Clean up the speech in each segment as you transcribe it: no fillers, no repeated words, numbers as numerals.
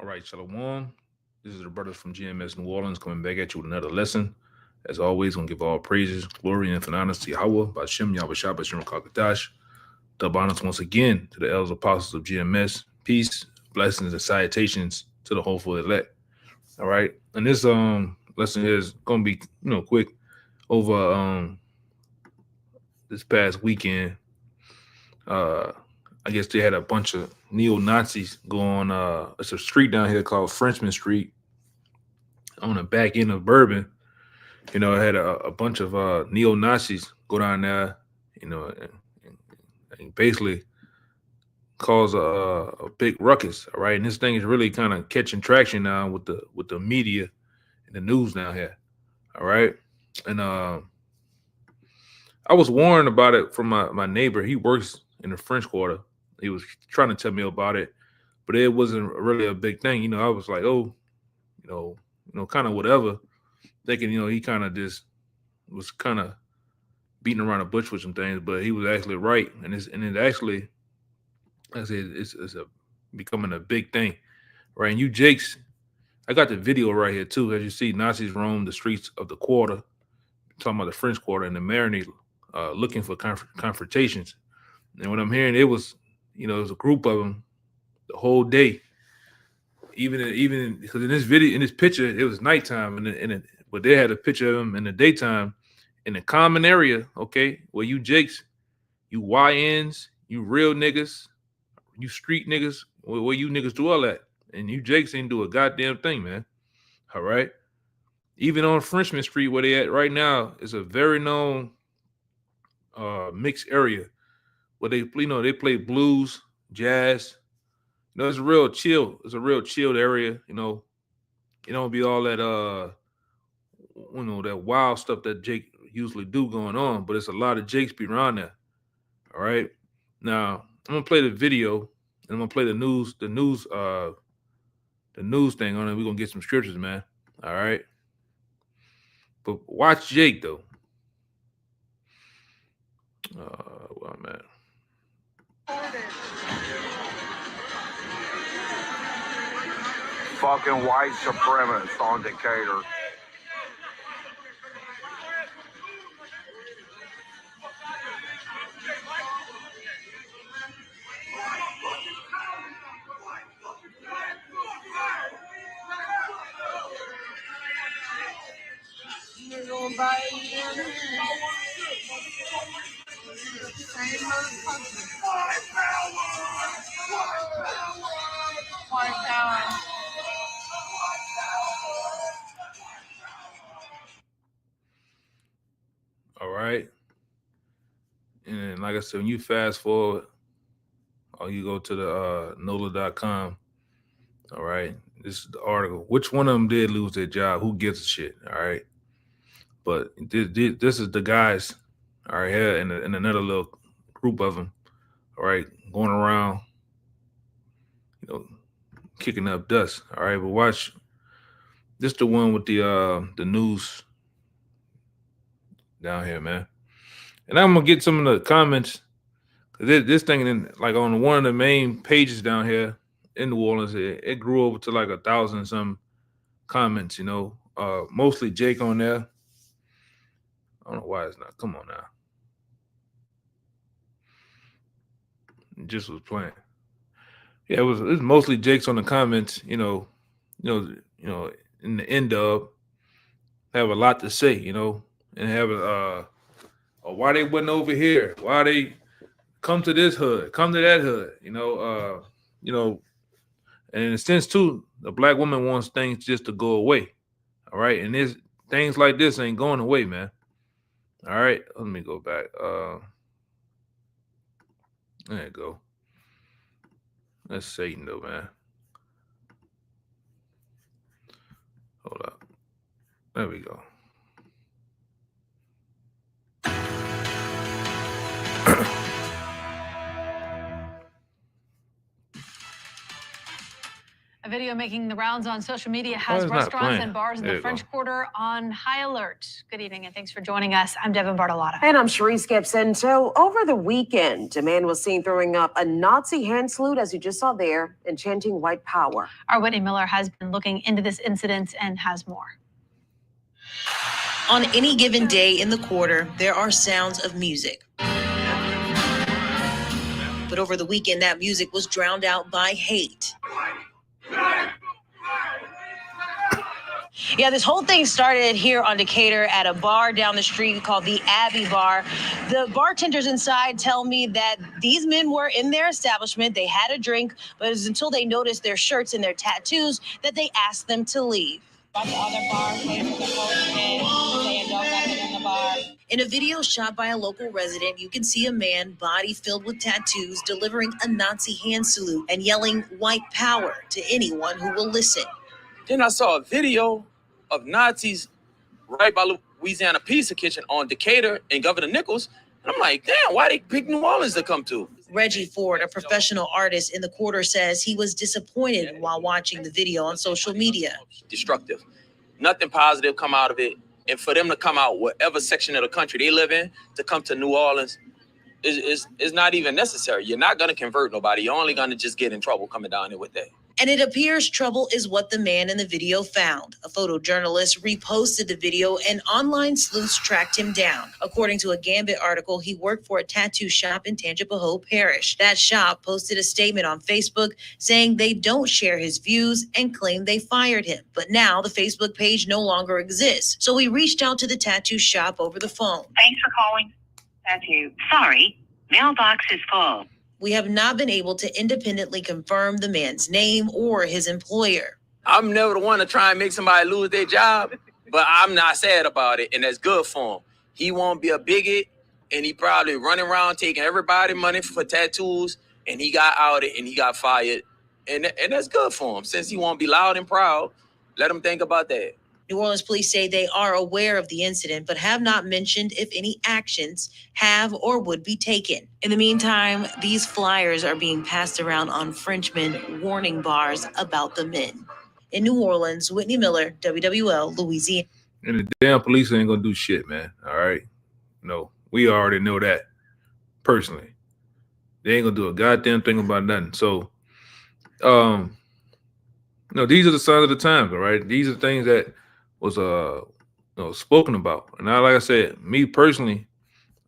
All right, Shalom. This is the brothers from GMS New Orleans coming back at you with another lesson. As always, gonna give all praises, glory, and honor to Yahweh, Bashem, Yahweh Shah, Bashem Kakadash. Dub honors once again to the elders apostles of GMS. Peace, blessings, and salutations to the hopeful elect. All right. And this lesson here is gonna be, quick over this past weekend. Uh I guess they had a bunch of neo Nazis go on it's a street down here called Frenchman Street on the back end of Bourbon. It had a bunch of neo Nazis go down there, and basically cause a big ruckus. All right, and this thing is really kind of catching traction now with the media and the news down here. All right, and I was warned about it from my neighbor. He works in the French Quarter. He was trying to tell me about it, but it wasn't really a big thing. I was like, oh, kind of whatever, thinking, he kind of just was kind of beating around the bush with some things, but he was actually right, and it actually, like I said, it's a becoming a big thing, right? And you Jakes, I got the video right here too. As you see, Nazis roam the streets of the Quarter, talking about the French Quarter and the Maronite, looking for confrontations. And what I'm hearing, it was a group of them the whole day. Even because in this video, in this picture, it was nighttime, but they had a picture of them in the daytime in the common area. Okay, where you Jakes, you YNs, you real niggas, you street niggas, where you niggas do all that, and you Jakes ain't do a goddamn thing, man. All right. Even on Frenchman Street, where they at right now, is a very known mixed area where they play blues, jazz. It's a real chill. It's a real chilled area. It don't be all that that wild stuff that Jake usually do going on, but it's a lot of Jakes be around there. All right. Now I'm gonna play the video and I'm gonna play the news thing on it. We're gonna get some scriptures, man. All right. But watch Jake though. Well, man. Fucking white supremacists on Decatur. All right. And like I said, when you fast forward or you go to the NOLA.com, all right, this is the article. Which one of them did lose their job? Who gives a shit? All right. But this is the guys, all right, here in another little group of them, all right, going around, kicking up dust. All right, but watch this the one with the news down here, man. And I'm gonna get some of the comments. This thing, like on one of the main pages down here in New Orleans, it grew over to like 1,000 some comments. Mostly Jake on there. I don't know why it's not. Come on now. It just was playing. Yeah, it was mostly Jake's on the comments. In the end of have a lot to say. And have why they wasn't over here? Why they come to this hood? Come to that hood? And in a sense too, the black woman wants things just to go away. All right, and this things like this ain't going away, man. All right, let me go back. There you go. That's Satan though, man. Hold up. There we go. A video making the rounds on social media Why has is not restaurants playing? and bars in There the you French go. Quarter on high alert. Good evening and thanks for joining us. I'm Devin Bartolotta. And I'm Sharice Gibson. So over the weekend, a man was seen throwing up a Nazi hand salute, as you just saw there, and chanting white power. Our Whitney Miller has been looking into this incident and has more. On any given day in the quarter, there are sounds of music. But over the weekend, that music was drowned out by hate. Yeah, this whole thing started here on Decatur at a bar down the street called the Abbey Bar. The bartenders inside tell me that these men were in their establishment. They had a drink, but it was until they noticed their shirts and their tattoos that they asked them to leave. In a video shot by a local resident, you can see a man, body filled with tattoos, delivering a Nazi hand salute and yelling white power to anyone who will listen. Then I saw a video of Nazis right by Louisiana Pizza Kitchen on Decatur and Governor Nichols. And I'm like, damn, why they pick New Orleans to come to? Reggie Ford, a professional artist in the quarter, says he was disappointed while watching the video on social media. Destructive. Nothing positive come out of it. And for them to come out whatever section of the country they live in, to come to New Orleans, is not even necessary. You're not going to convert nobody. You're only going to just get in trouble coming down here with that. And it appears trouble is what the man in the video found. A photojournalist reposted the video and online sleuths tracked him down. According to a Gambit article, he worked for a tattoo shop in Tangipahoa Parish. That shop posted a statement on Facebook saying they don't share his views and claim they fired him. But now the Facebook page no longer exists. So we reached out to the tattoo shop over the phone. Thanks for calling Tattoo. Sorry, mailbox is full. We have not been able to independently confirm the man's name or his employer. I'm never the one to try and make somebody lose their job, but I'm not sad about it, and that's good for him. He won't be a bigot, and he probably running around taking everybody money for tattoos, and he got outed and he got fired, and that's good for him. Since he won't be loud and proud, let him think about that. New Orleans police say they are aware of the incident, but have not mentioned if any actions have or would be taken. In the meantime, these flyers are being passed around on Frenchmen, warning bars about the men. In New Orleans, Whitney Miller, WWL, Louisiana. And the damn police ain't gonna do shit, man. All right. No, we already know that personally. They ain't gonna do a goddamn thing about nothing. So, these are the signs of the times, all right? These are things that was spoken about. And now, like I said, me personally,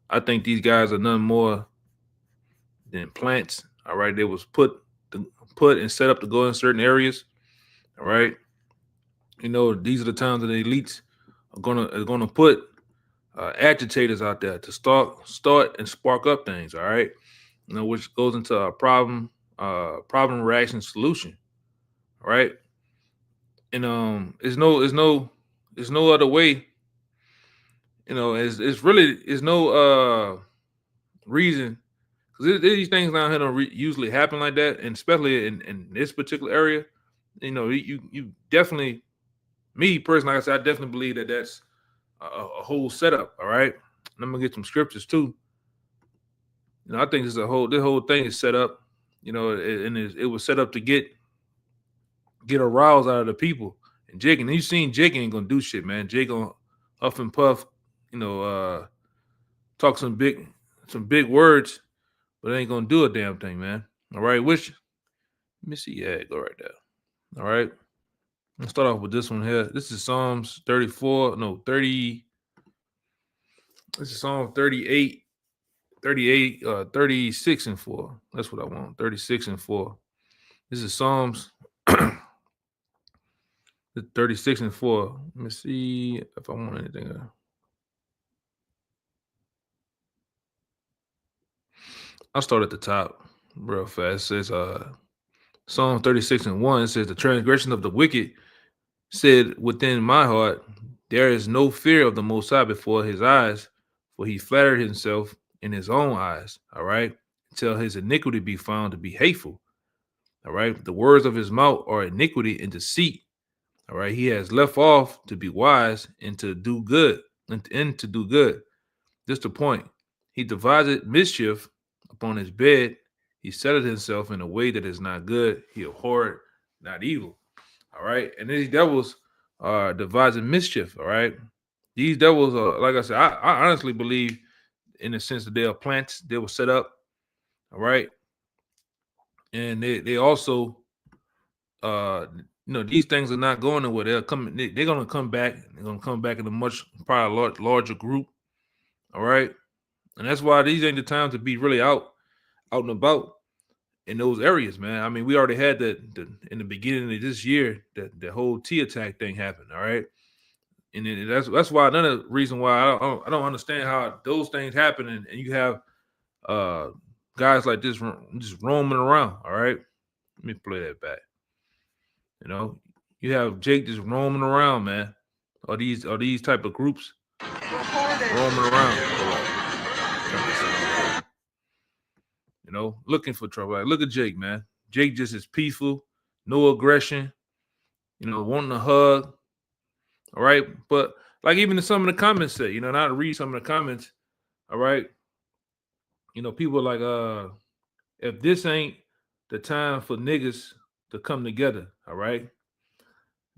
I think these guys are none more than plants. All right. They was put and set up to go in certain areas. All right. These are the times that the elites are gonna put agitators out there to start and spark up things. All right. Which goes into a problem reaction solution. All right. And there's no other way. It's no reason, because these things down here don't usually happen like that, and especially in this particular area. You definitely, me personally, like I said, I definitely believe that that's a whole setup. All right, and I'm gonna get some scriptures too. I think this whole thing is set up. And it was set up to get a rouse out of the people. And Jake, and you've seen Jake ain't gonna do shit, man. Jake gonna huff and puff, talk some big words, but ain't gonna do a damn thing, man. All right, let me see. Yeah, go right there. All right. Let's start off with this one here. This is Psalms 30. This is Psalm 38, 36 and 4. That's what I want. 36 and 4. This is Psalms 36 and 4. Let me see if I want anything else. I'll start at the top real fast. It says Psalm 36 and 1. It says, the transgression of the wicked said within my heart, there is no fear of the Most High before his eyes, for he flattered himself in his own eyes. All right. Until his iniquity be found to be hateful. All right. The words of his mouth are iniquity and deceit. All right. He has left off to be wise and to do good. And to do good. Just the point. He devised mischief upon his bed. He settled himself in a way that is not good. He abhorred not evil. All right. And these devils are devising mischief. All right. These devils are, like I said, I honestly believe in the sense that they are plants, they were set up. All right. And they also these things are not going nowhere. They're gonna come back. They're gonna come back in a much probably larger group. All right. And that's why these ain't the time to be really out and about in those areas, man. I mean, we already had that in the beginning of this year, that the whole T attack thing happened. All right. And then that's why another reason why I don't understand how those things happen, and you have guys like this just roaming around. All right. Let me play that back. You have Jake just roaming around, man. Are these type of groups roaming around? Looking for trouble. Like, look at Jake, man. Jake just is peaceful, no aggression, wanting a hug. All right. But like even some of the comments say, and I read some of the comments, all right. People are like, if this ain't the time for niggas to come together, all right.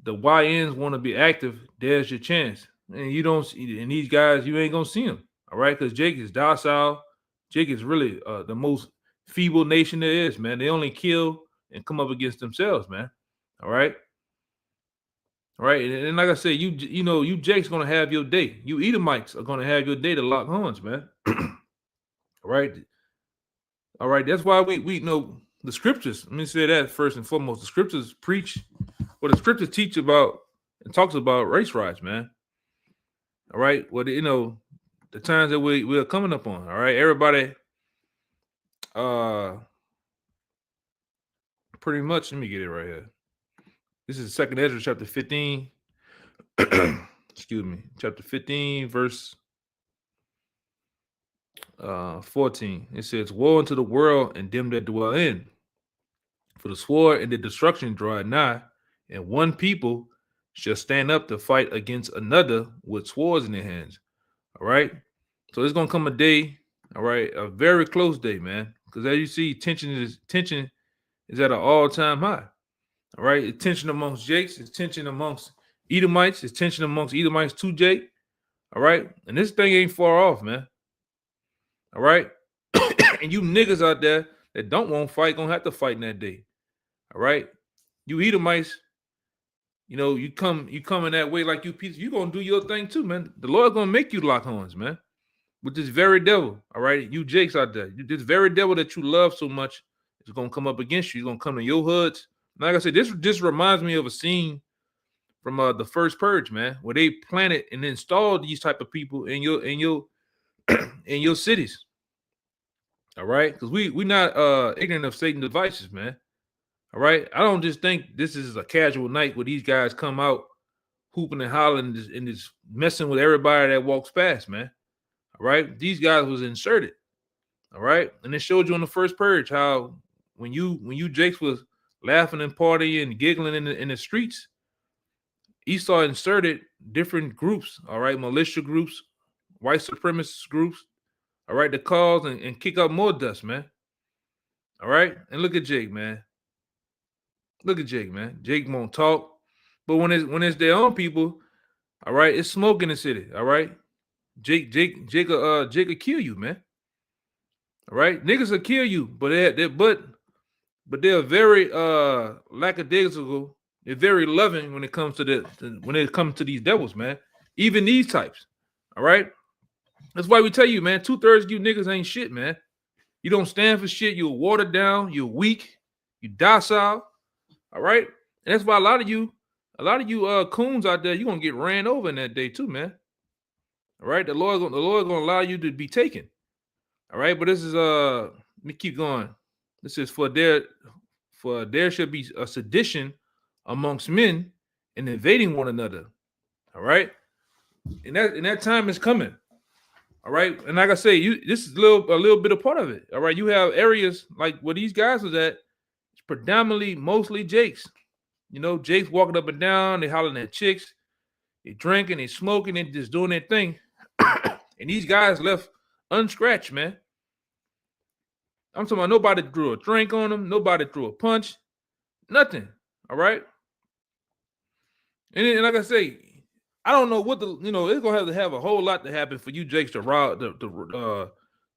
The YNs want to be active, there's your chance. And you don't see, and these guys, you ain't gonna see them, all right, because Jake is docile. Jake is really the most feeble nation there is, man. They only kill and come up against themselves, man. All right. All right. And like I said, you Jake's gonna have your day. You Edomites are gonna have your day to lock horns, man. All right. All right. That's why we know the scriptures. Let me say that first and foremost. The scriptures preach, what the scriptures teach about and talks about race riots, man. All right. Well, the times that we're coming up on. All right. Everybody, pretty much, let me get it right here. This is 2nd Ezra chapter 15. Excuse me. Chapter 15, verse 14. It says, "Woe unto the world and them that dwell in. For the sword and the destruction draweth nigh, and one people shall stand up to fight against another with swords in their hands." All right. So there's gonna come a day, all right, a very close day, man. Because as you see, tension is at an all-time high. All right. It's tension amongst Jakes, it's tension amongst Edomites, it's tension amongst Edomites to Jake. All right. And this thing ain't far off, man. All right. And you niggas out there that don't want to fight gonna have to fight in that day. All right. You Edomites, you come in that way like you pieces, you gonna do your thing too, man. The Lord gonna make you lock horns, man. With this very devil. All right. You Jakes out there. This very devil that you love so much is gonna come up against you. He's gonna come to your hoods. Like I said, this reminds me of a scene from the first Purge, man, where they planted and installed these type of people in your in your cities. All right, because we not ignorant of Satan's devices, man. All right, I don't just think this is a casual night where these guys come out hooping and hollering and just messing with everybody that walks past, man. All right, these guys was inserted. All right, and it showed you on the first Purge how when you Jakes was laughing and partying and giggling in the streets, Esau inserted different groups. All right, militia groups, white supremacist groups. All right, to cause and kick up more dust, man. All right, and look at Jake, man. Look at Jake, man. Jake won't talk, but when it's their own people, all right, it's smoke in the city. All right, Jake will kill you, man. All right, niggas will kill you, but they're very lackadaisical. They're very loving when it comes to these devils, man. Even these types. All right. That's why we tell you, man, 2/3 of you niggas ain't shit, man. You don't stand for shit. You're watered down. You're weak. You docile. All right. And that's why a lot of you coons out there, you're gonna get ran over in that day too, man. All right. The Lord gonna allow you to be taken. All right. But this is let me keep going. This is for there should be a sedition amongst men and invading one another. All right. And that time is coming. All right. And like I say, this is a little bit of part of it. All right. You have areas like where these guys was at, it's predominantly mostly Jakes. Jakes walking up and down, they hollering at chicks, they drinking, they smoking, they just doing their thing. And these guys left unscratched, man. I'm talking about nobody threw a drink on them, nobody threw a punch, nothing. All right. And then, like I say, I don't know what it's gonna have a whole lot to happen for you Jakes to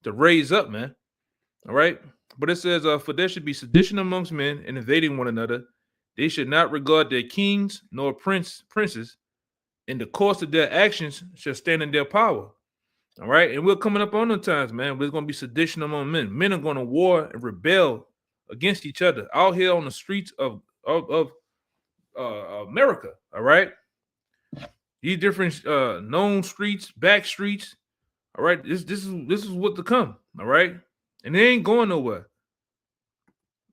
raise up, man. All right. But it says, for there should be sedition amongst men and invading one another. They should not regard their kings nor princes. In the course of their actions shall stand in their power. All right. And we're coming up on the times, man. There's going to be sedition among men. Men are going to war and rebel against each other out here on the streets of America. All right. These different known streets, back streets. All right. This is what to come. All right. And it ain't going nowhere.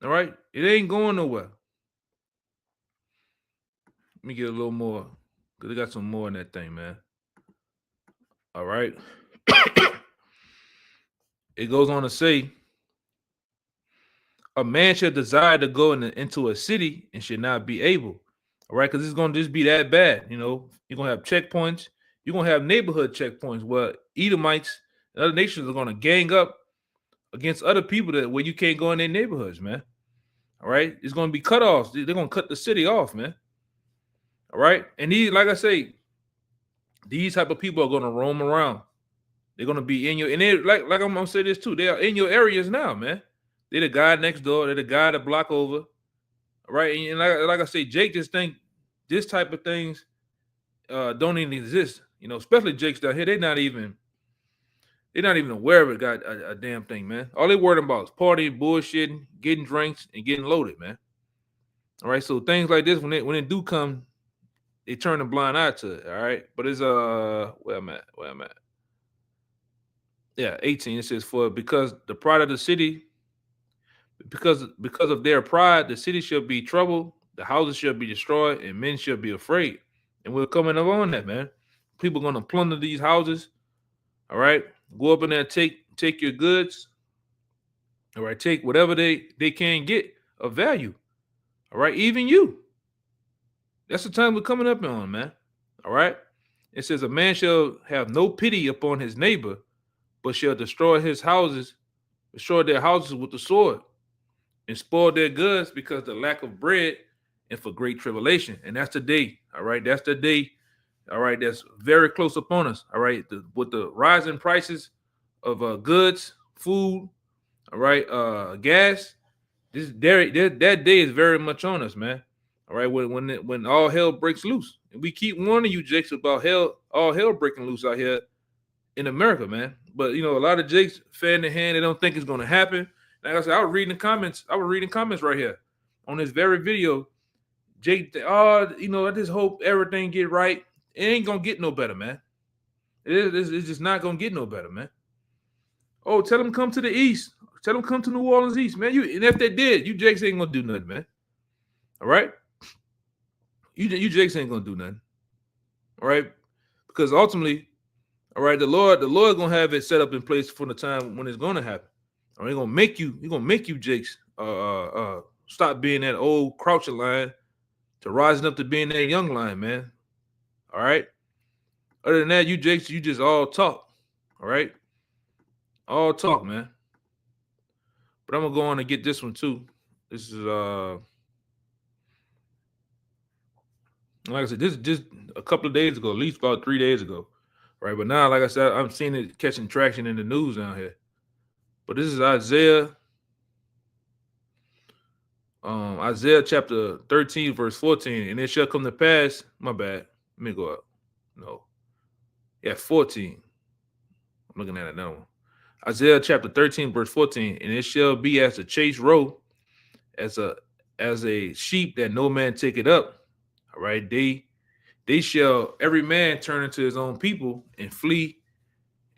All right. It ain't going nowhere. Let me get a little more, because I got some more in that thing, man. All right. It goes on to say, a man should desire to go into a city and should not be able. All right. Because it's going to just be that bad. You're going to have checkpoints. You're going to have neighborhood checkpoints where Edomites and other nations are going to gang up against other people where you can't go in their neighborhoods, man. All right. It's going to be cutoffs. They're going to cut the city off, man. All right. And these, like I say, these type of people are going to roam around. They're going to be in your, and they like I'm going to say this too. They are in your areas now, man. They're the guy next door. They're the guy the block over. All right. And like I say, Jake just think this type of things don't even exist. Especially Jake's down here. They're not even aware of it. Got a damn thing, man. All they worried about is partying, bullshitting, getting drinks, and getting loaded, man. All right. So things like this, when they do come, they turn a blind eye to it. All right. But it's where I'm at. Yeah, 18. It says, because the pride of the city, because of their pride, the city shall be troubled, the houses shall be destroyed, and men shall be afraid. And we're coming up on that, man. People are gonna plunder these houses. All right. Go up in there, take your goods. All right, take whatever they can get of value. All right, even you. That's the time we're coming up on, man. All right. It says, a man shall have no pity upon his neighbor, but shall destroy their houses with the sword, and spoil their goods because of the lack of bread and for great tribulation. And that's the day. All right. That's the day. All right. That's very close upon us. All right. With the rising prices of goods, food, all right, gas, that day is very much on us, man. All right, when all hell breaks loose. And we keep warning you, Jakes, about all hell breaking loose out here in America, man. But a lot of Jakes fan their hand, they don't think it's gonna happen. Like I said, I was reading comments right here on this very video. Jake, I just hope everything get right. It ain't gonna get no better, man. It's just not gonna get no better, man. Oh, tell them come to the east. Tell them come to New Orleans East, man. And if they did, you Jakes ain't gonna do nothing, man. All right? You Jakes ain't gonna do nothing. All right? Because ultimately, all right, the Lord gonna have it set up in place for the time when it's gonna happen. Or he's gonna make you Jakes stop being that old crouching lion to rising up to being that young lion, man. All right. Other than that, you Jakes, you just all talk. All right. All talk, man. But I'm gonna go on and get this one too. This is like I said, this is just a couple of days ago, at least about 3 days ago. Right. But now, like I said, I'm seeing it catching traction in the news down here. But this is Isaiah chapter 13, verse 14. And it shall come to pass. My bad. Let me go up. No. Yeah, 14. I'm looking at it now. Isaiah chapter 13, verse 14. And it shall be as a chase roe, as a sheep that no man take it up. All right. They shall every man turn into his own people and flee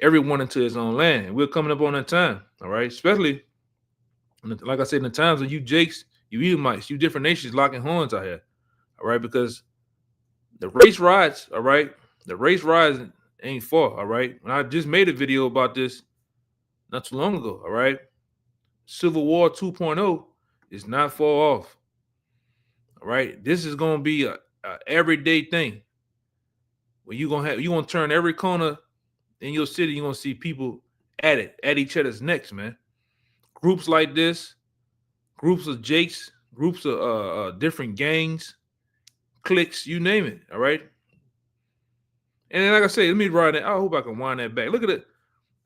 everyone into his own land. And we're coming up on that time. All right. Especially, like I said, in the times of you Jakes, you Edomites, you different nations locking horns out here. All right. Because the race rides, all right. The race rides ain't far. All right. When I just made a video about this not too long ago. All right. Civil War 2.0 is not far off. All right. This is going to be a everyday thing. Where you're going to turn every corner in your city, you're going to see people at each other's necks, man. Groups like this, groups of Jakes, groups of different gangs, cliques, you name it. All right. And then, like I say, let me ride that. I hope I can wind that back. Look at it.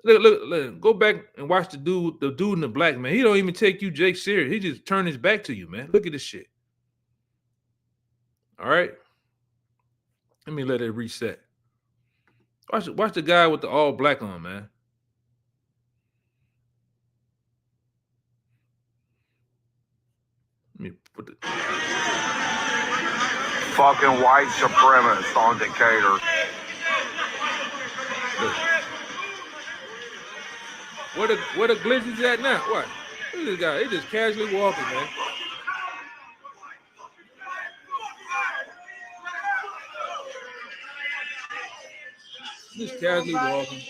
Look. Go back and watch the dude in the black, man. He don't even take you, Jake, serious. He just turned his back to you, man. Look at this shit. All right. Let me let it reset. Watch the guy with the all black on, man. Let me put the Fucking white supremacist on Decatur. look. Where the glitches at now? What? Look at this guy. He just casually walking, man. Just casually walking.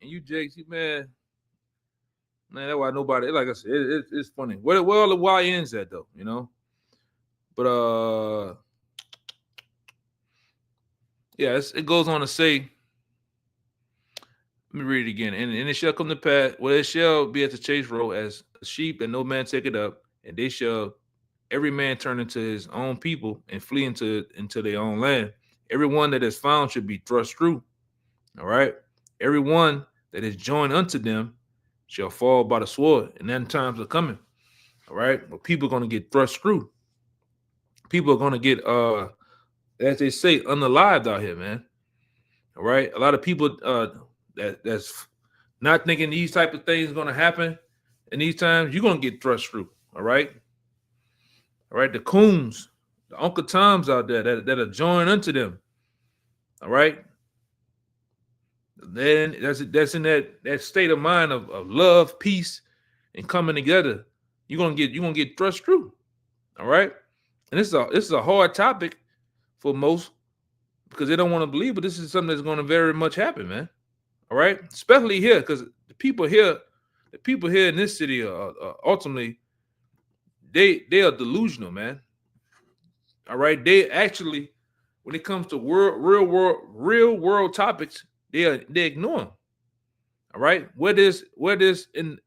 And you, Jake, man, that's why nobody, like I said, it's funny. Where all the YNs at, though, you know? But, yeah, it goes on to say, let me read it again. And it shall come to pass, well, it shall be at the chase road as a sheep, and no man take it up, and they shall every man turn into his own people and flee into their own land. Everyone that is found should be thrust through. All right. Everyone that is joined unto them shall fall by the sword, and then times are coming. All right. But people are going to get thrust through. People are going to get, as they say, unalived out here, man. All right. A lot of people that's not thinking these type of things are going to happen in these times, you're going to get thrust through. All right. All right. The coons, the Uncle Toms out there that are joined unto them. All right. Then that's in that state of mind of love, peace, and coming together. You're gonna get thrust through. All right. And this is a hard topic for most because they don't want to believe, but this is something that's going to very much happen, man. All right. Especially here, because the people here in this city are ultimately they are delusional, man. All right. They actually, when it comes to real world topics, they ignore them. All right. Whether it's in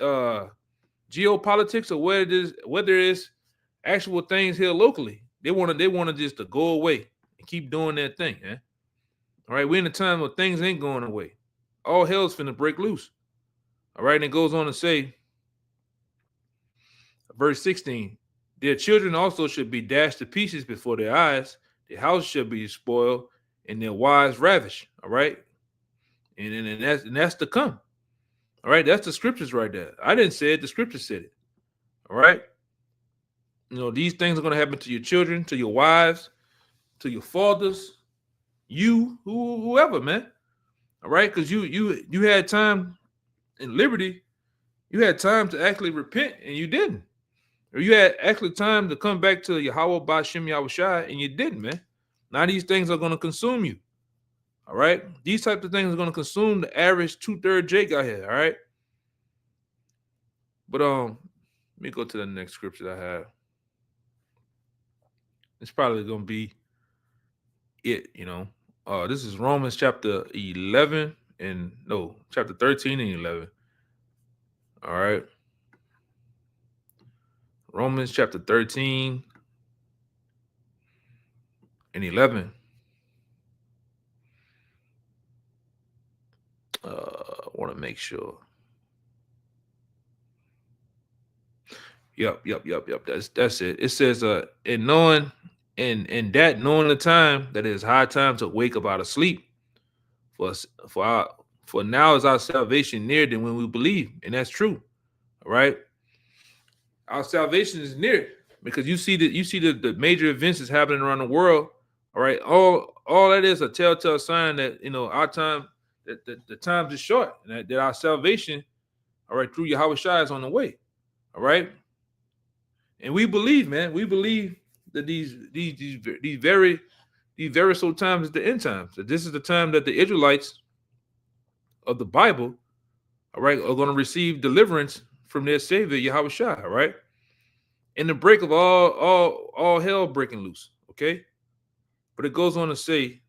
geopolitics or whether it's actual things here locally, they want to just to go away and keep doing their thing, man. All right. We're in a time where things ain't going away. All hell's finna break loose. All right. And it goes on to say, verse 16, their children also should be dashed to pieces before their eyes. Their house shall be spoiled and their wives ravished. All right. And that's to come. All right. That's the scriptures right there. I didn't say it. The scriptures said it. All right. You know, these things are going to happen to your children, to your wives, to your fathers, whoever, man. All right. Because you had time in liberty. You had time to actually repent and you didn't. Or you had actually time to come back to Yahweh Ba'Shem Yahushua and you didn't, man. Now these things are going to consume you. All right. These types of things are going to consume the average 2/3 Jake out here. All right. But let me go to the next scripture I have. It's probably going to be it, you know. This is Romans chapter 11 chapter 13 and 11. All right. Romans chapter 13 and 11. Want to make sure. Yep. That's it. It says, and knowing the time that it is high time to wake up out of sleep, for now is our salvation nearer than when we believe, and that's true. All right, our salvation is near because you see the major events that's happening around the world. All right, all that is a telltale sign that our time. That the times is short, and that our salvation, all right, through Yahweh Shai is on the way, all right. And we believe, man, that these very so times is the end times. That this is the time that the Israelites of the Bible, all right, are going to receive deliverance from their Savior Yahweh Shai, all right. In the break of all hell breaking loose, okay. But it goes on to say.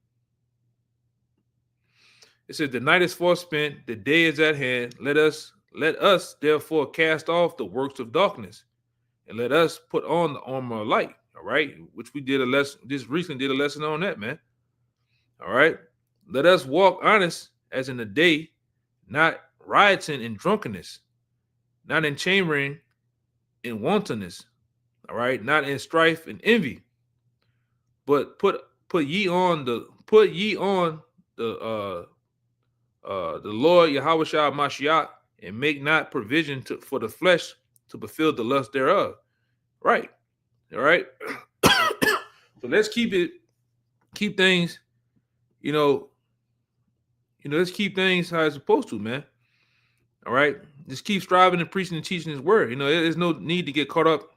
It says, the night is far spent, the day is at hand. Let us let us therefore cast off the works of darkness, and let us put on the armor of light. All right, which we did a lesson, just recently did a lesson on that, man. All right, let us walk honest as in the day, not rioting in drunkenness, not in chambering in wantonness. All right, not in strife and envy, but put ye on the Lord Yahushua Mashiach, and make not provision for the flesh to fulfill the lust thereof. Right. All right. So let's keep things, let's keep things how it's supposed to, man. All right. Just keep striving and preaching and teaching his word. There's no need to get caught up,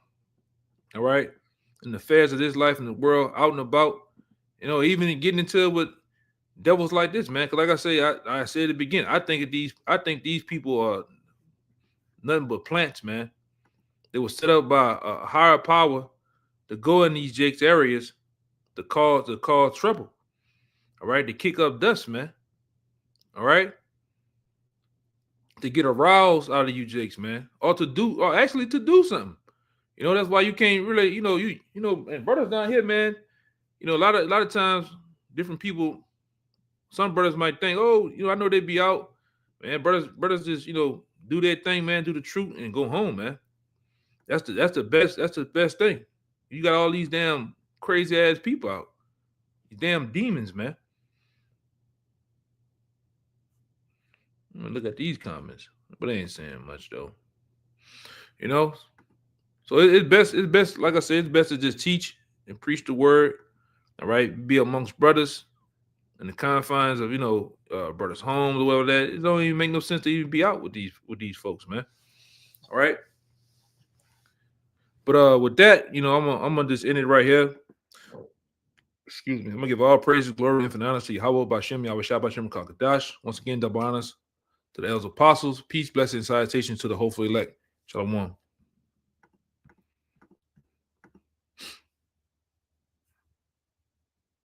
all right, in the affairs of this life and the world, out and about, even getting into it with devils like this, man. Because like I say, I said at the beginning, I think these people are nothing but plants, man. They were set up by a higher power to go in these Jake's areas to cause trouble. All right, to kick up dust, man. All right, to get aroused out of you Jakes, man, or actually to do something. That's why you can't really, and brothers down here, man. A lot of times, different people, some brothers might think, oh, I know they be out, man. Brothers just, do their thing, man, do the truth and go home, man. That's the best thing. You got all these damn crazy ass people out. These damn demons, man. Look at these comments, but they ain't saying much though. So it's best, like I said, it's best to just teach and preach the word. All right, be amongst brothers in the confines of brothers' homes or whatever that. It don't even make no sense to even be out with these folks, man. All right. But with that, I'm gonna just end it right here. Excuse me. I'm gonna give all praises, glory, and honor to Yahweh Bashem, Yahweh Shabbat Kakadash. Once again, double honors to the elders apostles. Peace, blessings, and salutations to the hopeful elect. Shalom.